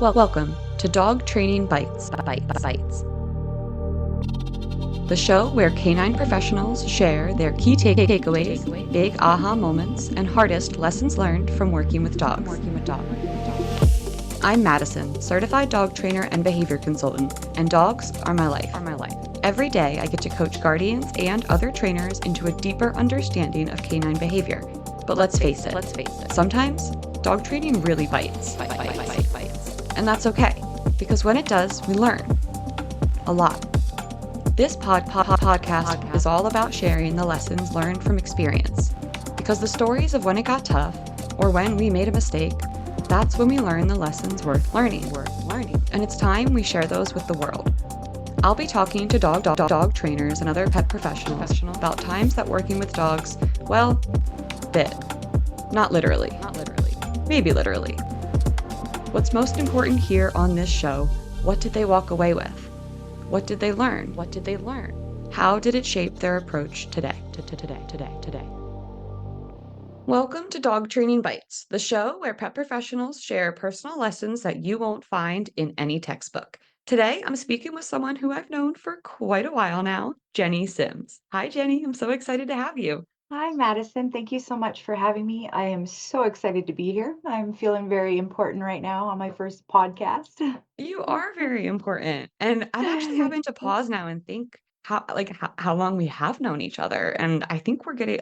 Welcome to Dog Training Bytes. The show where canine professionals share their key takeaways, big aha moments, and hardest lessons learned from working with dogs. I'm Mattison, certified dog trainer and behavior consultant, and dogs are my life. Every day I get to coach guardians and other trainers into a deeper understanding of canine behavior. But let's face it, sometimes dog training really bites. And that's okay, because when it does, we learn a lot. This podcast is all about sharing the lessons learned from experience, because the stories of when it got tough or when we made a mistake, that's when we learn the lessons worth learning. And it's time we share those with the world. I'll be talking to dog trainers and other pet professionals about times that working with dogs, well, bit. Not literally. Maybe literally. What's most important here on this show, what did they walk away with? What did they learn? How did it shape their approach today? Welcome to Dog Training Bytes, the show where pet professionals share personal lessons that you won't find in any textbook. Today, I'm speaking with someone who I've known for quite a while now, Jenny Sims. Hi, Jenny. I'm so excited to have you. Hi, Madison. Thank you so much for having me. I am so excited to be here. I'm feeling very important right now on my first podcast. You are very important. And I'm actually having to pause now and think how long we have known each other. And I think we're getting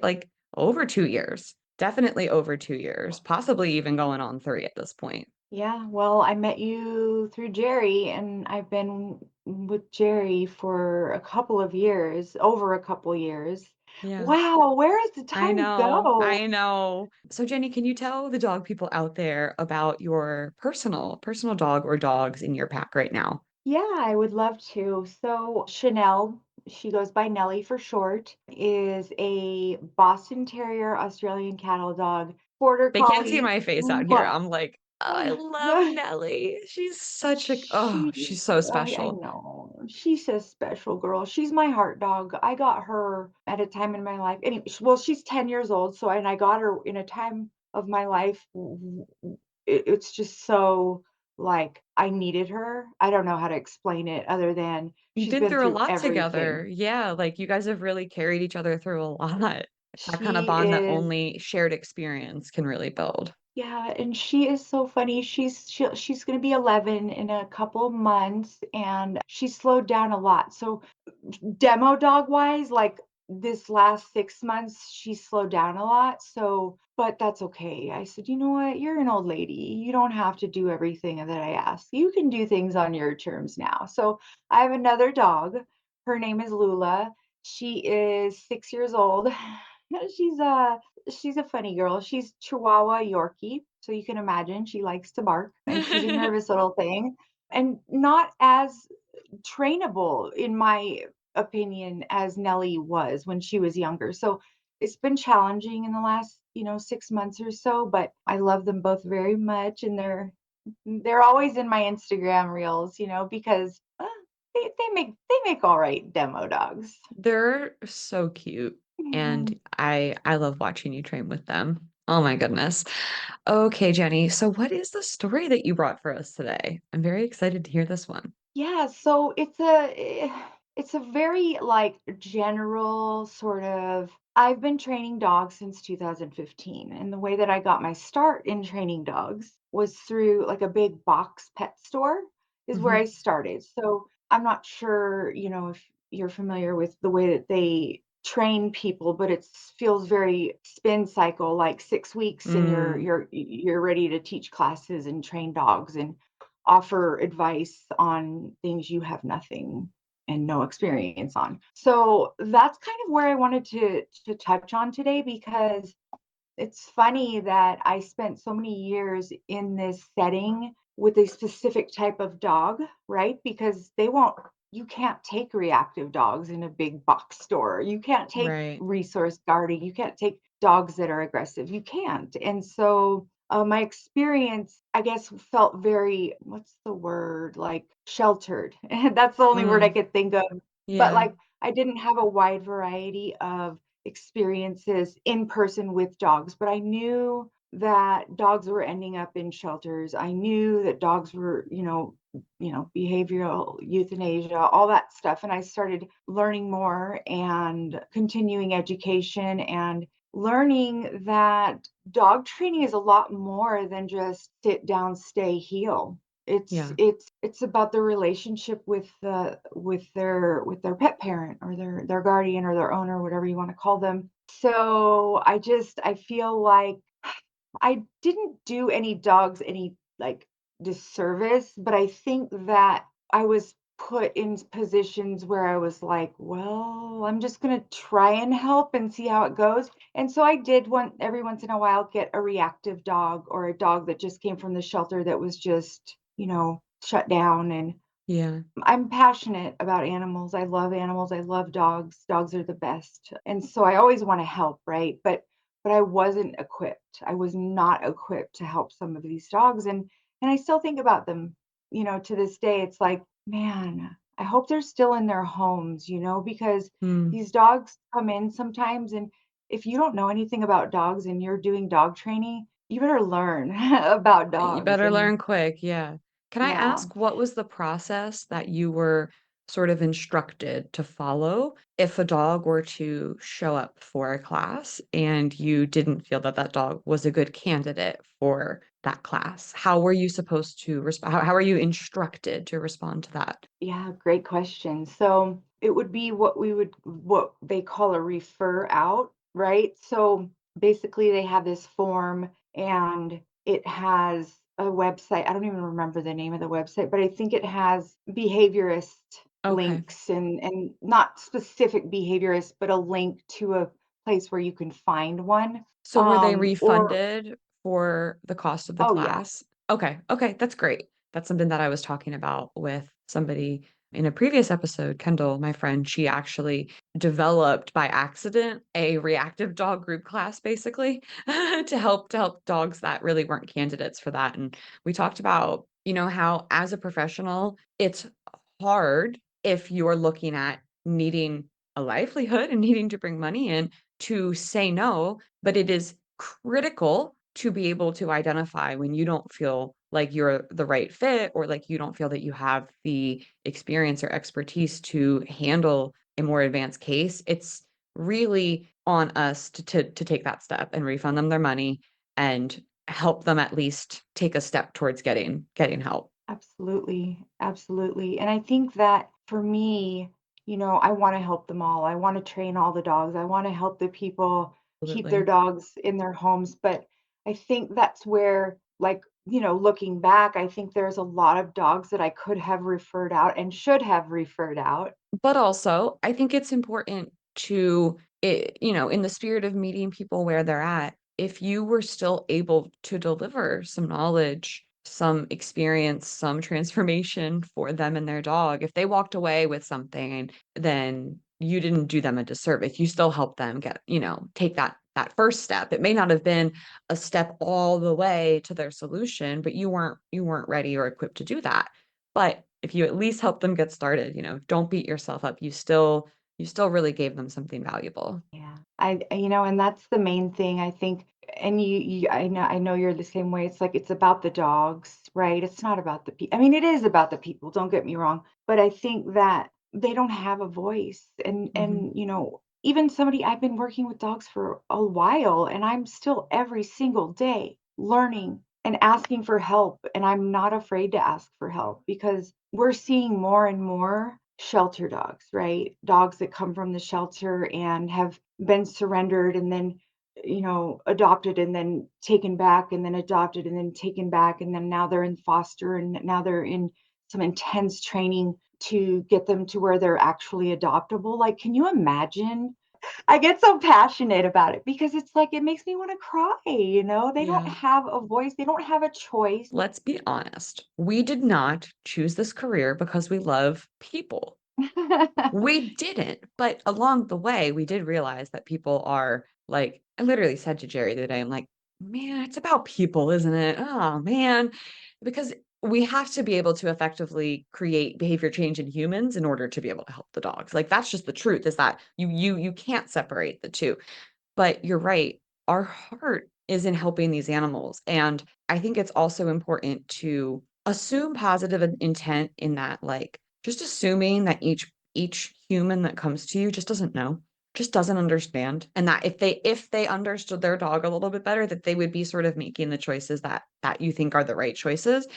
over 2 years. Definitely over 2 years, possibly even going on 3 at this point. Yeah, well, I met you through Jerry, and I've been with Jerry for a couple of years, over a couple years. Yeah. Wow, where has the I time know. go? I know. So Jenny, can you tell the dog people out there about your personal dog or dogs in your pack right now? Yeah, I would love to. So, Chanel, she goes by Nellie for short, is a Boston Terrier Australian cattle dog, border They can't see collie. my face out here. Mwah. I'm like, "Oh, I love Nellie. She's such a she's She's, so I special." know, she's a special girl. She's my heart dog. I got her at a time in my life. Anyway, well, she's 10 years old. So, and I got her in a time of my life. It's just so like I needed her. I don't know how to explain it other than You've she's been been through a through lot everything. together. Yeah, like, you guys have really carried each other through a lot. That kinda She bond that is only shared experience can really build. Yeah, and she is so funny. She's gonna be 11 in a couple months, and she's slowed down a lot. So demo dog wise, like this last 6 months, she's slowed down a lot. So, but that's okay. I said, you know what? You're an old lady. You don't have to do everything that I ask. You can do things on your terms now. So I have another dog. Her name is Lula. She is 6 years old. She's a funny girl. She's Chihuahua Yorkie. So you can imagine she likes to bark and she's a nervous little thing and not as trainable, in my opinion, as Nellie was when she was younger. So it's been challenging in the last, 6 months or so, but I love them both very much, and they're always in my Instagram reels, because they make all right demo dogs. They're so cute, and Mhm. I love watching you train with them. Oh my goodness. Okay, Jenny, so what is the story that you brought for us today? I'm very excited to hear this one. Yeah, so it's a very like general sort of I've been training dogs since 2015, and the way that I got my start in training dogs was through like a big box pet store is where Mhm. I started. So I'm not sure, if you're familiar with the way that they train people, but it feels very spin cycle, like 6 weeks and you're Mm. you're you're ready to teach classes and train dogs and offer advice on things you have nothing and no experience on. So that's kind of where I wanted to touch on today, because it's funny that I spent so many years in this setting with a specific type of dog, right? Because you can't take reactive dogs in a big box store. You can't take Right. resource guarding. You can't take dogs that are aggressive. You can't. And so my experience, I guess, felt very, what's the word? Like sheltered. And that's the only word I Mm. could think of. But Yeah. like, I didn't have a wide variety of experiences in person with dogs, but I knew that dogs were ending up in shelters. I knew that dogs were, behavioral euthanasia, all that stuff. And I started learning more and continuing education and learning that dog training is a lot more than just sit down, stay, heal. It's Yeah. it's about the relationship with their pet parent or their guardian or their owner, whatever you want to call them. So I feel like I didn't do any dogs any, like, disservice, but I think that I was put in positions where I was like, "Well, I'm just gonna try and help and see how it goes." And so I did one every once in a while get a reactive dog or a dog that just came from the shelter that was just, shut down, and Yeah. I'm passionate about animals. I love animals. I love dogs. Dogs are the best. And so I always want to help, right? But I wasn't equipped. I was not equipped to help some of these dogs, and I still think about them, to this day. It's like, man, I hope they're still in their homes, because Mm. these dogs come in sometimes, and if you don't know anything about dogs and you're doing dog training, you better learn about You dogs. better And learn quick, yeah. Can I yeah. ask what was the process that you were sort of instructed to follow if a dog were to show up for a class and you didn't feel that that dog was a good candidate for that class? How were you supposed to respond? How are you instructed to respond to that? Yeah, great question. So it would be what they call a refer out, right? So basically they have this form and it has a website. I don't even remember the name of the website, but I think it has behaviorist Okay. links and not specific behaviorists, but a link to a place where you can find one. So were they Or refunded for the cost of the oh yeah, class? Okay, that's great. That's something that I was talking about with somebody in a previous episode, Kendall, my friend. She actually developed by accident a reactive dog group class basically to help dogs that really weren't candidates for that. And we talked about, how as a professional, it's hard if you're looking at needing a livelihood and needing to bring money in to say no, but it is critical to be able to identify when you don't feel like you're the right fit or like you don't feel that you have the experience or expertise to handle a more advanced case. It's really on us to take that step and refund them their money and help them at least take a step towards getting help. absolutely, absolutely. And I think that for me, I want to help them all. I want to train all the dogs. I want to help the people keep their Absolutely. dogs in their homes. But I think that's where, like, looking back, I think there's a lot of dogs that I could have referred out and should have referred out. But also, I think it's important to, in the spirit of meeting people where they're at, if you were still able to deliver some knowledge, some experience, some transformation for them and their dog, if they walked away with something, then you didn't do them a disservice. You still helped them get, take that first step. It may not have been a step all the way to their solution, but you weren't ready or equipped to do that. But if you at least help them get started, don't beat yourself up. You still really gave them something valuable. Yeah. And that's the main thing I think. And I know you're the same way. It's like it's about the dogs, right? It's not about the people. I mean, it is about the people, don't get me wrong, but I think that they don't have a voice. And Mhm. even somebody I've been working with dogs for a while and I'm still every single day learning and asking for help, and I'm not afraid to ask for help because we're seeing more and more shelter dogs, right? Dogs that come from the shelter and have been surrendered and then, adopted and then taken back and then adopted and then taken back. And then now they're in foster and now they're in some intense training to get them to where they're actually adoptable. Like, can you imagine? I get so passionate about it because it's like it makes me want to cry, They don't Yeah. have a voice, they don't have a choice. Let's be honest. We did not choose this career because we love people. We didn't, but along the way, we did realize that people are like, I literally said to Jerry the other day, I'm like, man, it's about people, isn't it? Oh man. Because we have to be able to effectively create behavior change in humans in order to be able to help the dogs. Like that's just the truth, is that you can't separate the two. But you're right. our heart is in helping these animals. And I think it's also important to assume positive intent in that, like, just assuming that each human that comes to you just doesn't know, just doesn't understand, and that if they understood their dog a little bit better, that they would be sort of making the choices that you think are the right choices.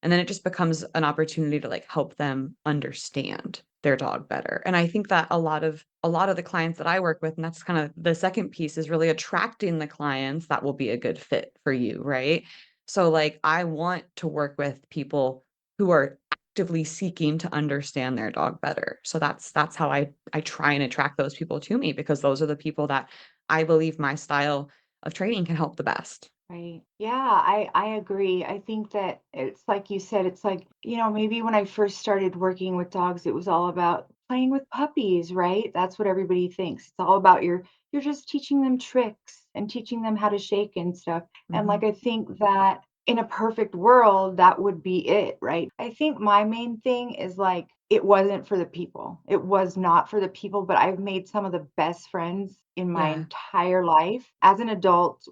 And then it just becomes an opportunity to, like, help them understand their dog better. And I think that a lot of the clients that I work with, and that's kind of the second piece, is really attracting the clients that will be a good fit for you, right? So, like, I want to work with people who are actively seeking to understand their dog better. So that's how I try and attract those people to me, because those are the people that I believe my style of training can help the best. Right. Yeah, I agree. I think that it's like you said, it's like, maybe when I first started working with dogs, it was all about playing with puppies, right? That's what everybody thinks. It's all about you're just teaching them tricks and teaching them how to shake and stuff. And Mhm. like I think that in a perfect world, that would be it, right? I think my main thing is like it wasn't for the people. It was not for the people, but I've made some of the best friends in my Yeah, entire life as an adult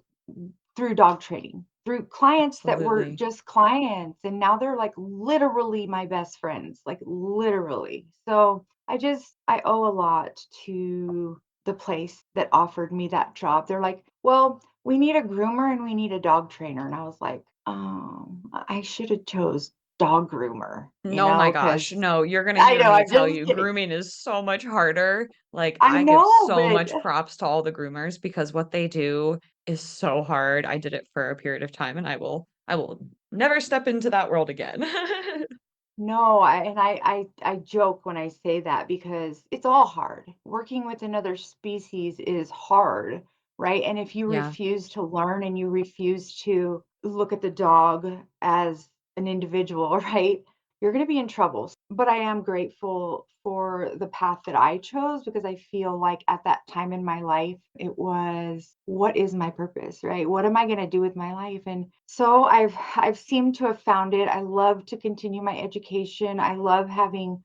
through dog training, through clients that were absolutely. just clients, and now they're, like, literally my best friends, like, literally. So, I owe a lot to the place that offered me that job. They're like, "Well, we need a groomer and we need a dog trainer," and I was like, I shoulda chose dog groomer," No, my gosh, because no, you're gonna I hear know, me I'm tell just you, kidding. grooming is so much harder. Like, I I give know, so but much props to all the groomers, because what they do is so hard. I did it for a period of time, and I will never step into that world again. no, I joke when I say that because it's all hard. Working with another species is hard, right? And if you Yeah. refuse to learn and you refuse to look at the dog as an individual, right? You're going to be in trouble. But I am grateful for the path that I chose because I feel like at that time in my life, it was what is my purpose, right? What am I going to do with my life? And so I've seemed to have found it. I love to continue my education. I love having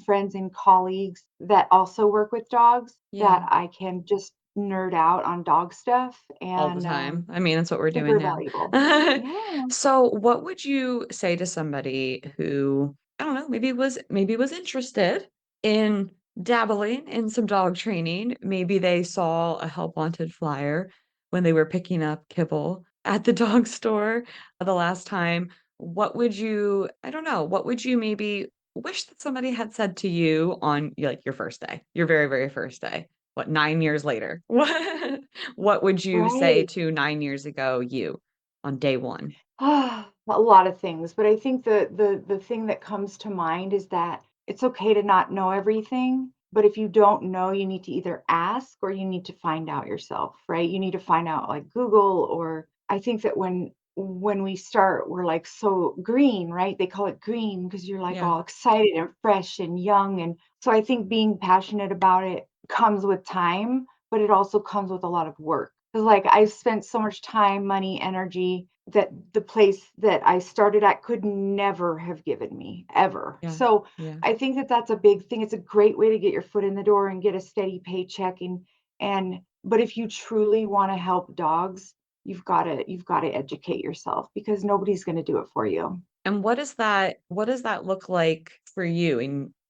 friends and colleagues that also work with dogs that Yeah. I can just nerd out on dog stuff All the and time. I mean, that's what we're doing super now. valuable. Yeah. So, what would you say to somebody who, I don't know, maybe was interested in dabbling in some dog training? Maybe they saw a help wanted flyer when they were picking up kibble at the dog store the last time. What would you, I don't know, what would you maybe wish that somebody had said to you on, like, your first day, your very, very first day? What, 9 years later? What would you say Right. to 9 years ago you on day one? A lot of things, but I think the thing that comes to mind is that it's okay to not know everything, but if you don't know, you need to either ask or you need to find out yourself, right? You need to find out like Google or I think that when we start, we're like so green, right? They call it green because you're like Yeah, all excited and fresh and young. And so I think being passionate about it comes with time, but it also comes with a lot of work. Because like I've spent so much time, money, energy that the place that I started at could never have given me ever. yeah, So yeah. I think that that's a big thing. It's a great way to get your foot in the door and get a steady paycheck and but if you truly want to help dogs, you've got to educate yourself because nobody's going to do it for you. And what does that look like for you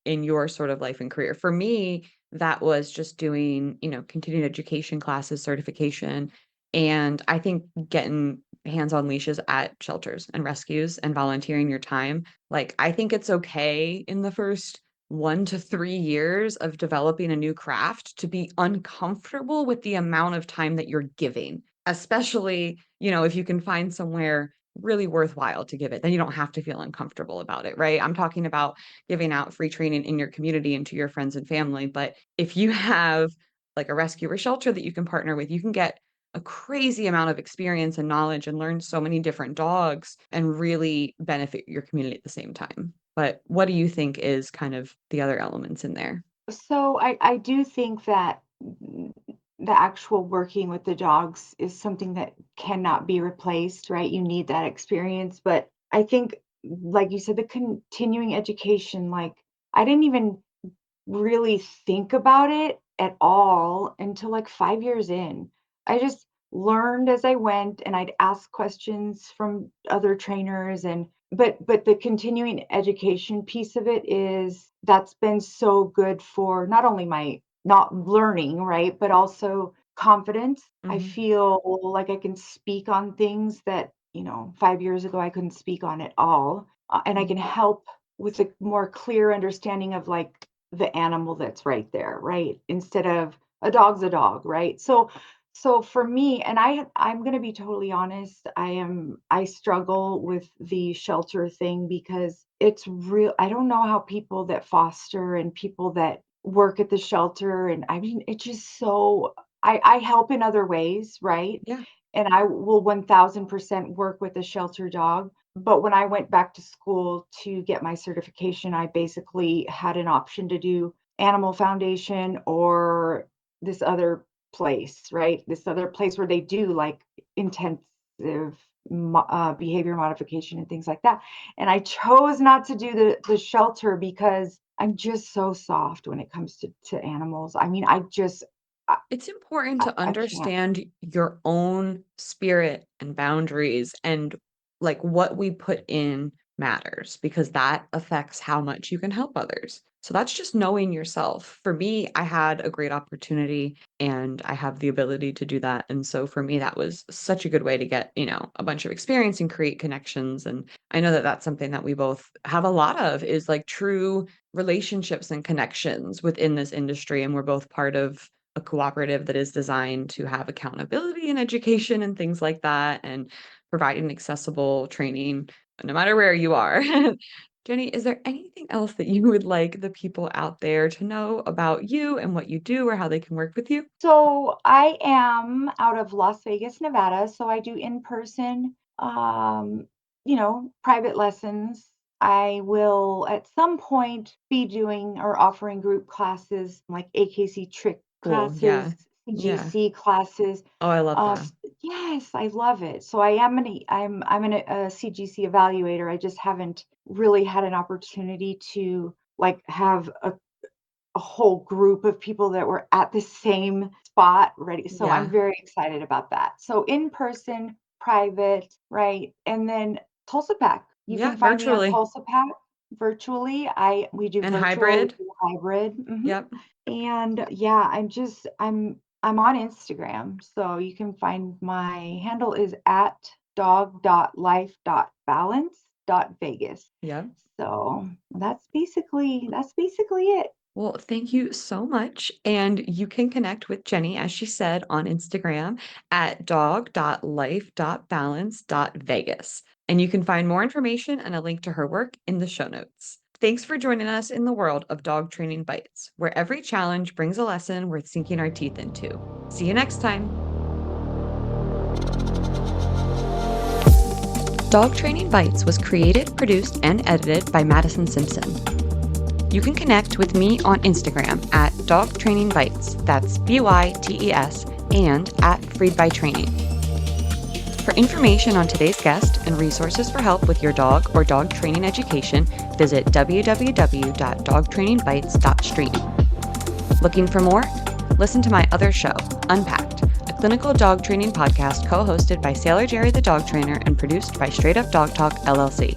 in your sort of life and career? For me, that was just doing, continuing education classes, certification, and I think getting hands on leashes at shelters and rescues and volunteering your time. Like, I think it's okay in the first 1 to 3 years of developing a new craft to be uncomfortable with the amount of time that you're giving, especially, if you can find somewhere really worthwhile to give it, then you don't have to feel uncomfortable about it, right? I'm talking about giving out free training in your community and to your friends and family. But if you have, like, a rescue or shelter that you can partner with, you can get a crazy amount of experience and knowledge and learn so many different dogs and really benefit your community at the same time. But what do you think is kind of the other elements in there? So I do think that the actual working with the dogs is something that cannot be replaced, right? You need that experience. But I think, like you said, the continuing education, like I didn't even really think about it at all until like 5 years in. I just learned as I went, and I'd ask questions from other trainers, and but the continuing education piece of it is that's been so good for not only my not learning, right, but also confidence. I Mhm. feel like I can speak on things that, 5 years ago I couldn't speak on at all, and I Mhm. can help with a more clear understanding of, like, the animal that's right there, right? Instead of a dog, right? So for me, and I'm gonna be totally honest, I struggle with the shelter thing because it's real. I don't know how people that foster and people that work at the shelter, and I mean, it's just so I help in other ways, right? Yeah. And I will 1000% work with a shelter dog. But when I went back to school to get my certification, I basically had an option to do Animal Foundation or this other place, right? This other place where they do like intensive behavior modification and things like that. And I chose not to do the shelter because I'm just so soft when it comes to animals. I mean, I, It's important to I can't. understand your own spirit and boundaries and like what we put in matters because that affects how much you can help others. So that's just knowing yourself. For me, I had a great opportunity and I have the ability to do that. And so for me, that was such a good way to get, a bunch of experience and create connections. And I know that that's something that we both have a lot of is like true relationships and connections within this industry. And we're both part of a cooperative that is designed to have accountability and education and things like that, and providing accessible training no matter where you are. Jenny, is there anything else that you would like the people out there to know about you and what you do or how they can work with you? So I am out of Las Vegas, Nevada. So I do in-person, private lessons. I will at some point be doing or offering group classes like AKC trick Cool. Yeah. classes, Yeah. CGC classes. Oh, I love Uh, that. s- yes, I love it. So I'm a CGC evaluator. I just haven't really had an opportunity to like have a whole group of people that were at the same spot ready. So I'm Yeah. very excited about that. So in person, private, right? And then Tulsa Pack. You Yeah. can find me on Virtually Tulsa Pack virtually. We do and virtual, we hybrid. do hybrid. Yep. And yeah, I'm on Instagram. So you can find my handle is at dog.life.balance.vegas. Yep. So that's basically it. Well, thank you so much. And you can connect with Jenny, as she said, on Instagram at dog.life.balance.vegas. And you can find more information and a link to her work in the show notes. Thanks for joining us in the world of Dog Training Bites, where every challenge brings a lesson worth sinking our teeth into. See you next time. Dog Training Bites was created, produced, and edited by Mattison Simpson. You can connect with me on Instagram at Dog Training Bytes, that's BYTES, and at Freed by Training. For information on today's guest and resources for help with your dog or dog training education, visit www.dogtrainingbytes.stream. Looking for more? Listen to my other show, Unpacked, a clinical dog training podcast co-hosted by Sailor Jerry the Dog Trainer and produced by Straight Up Dog Talk, LLC.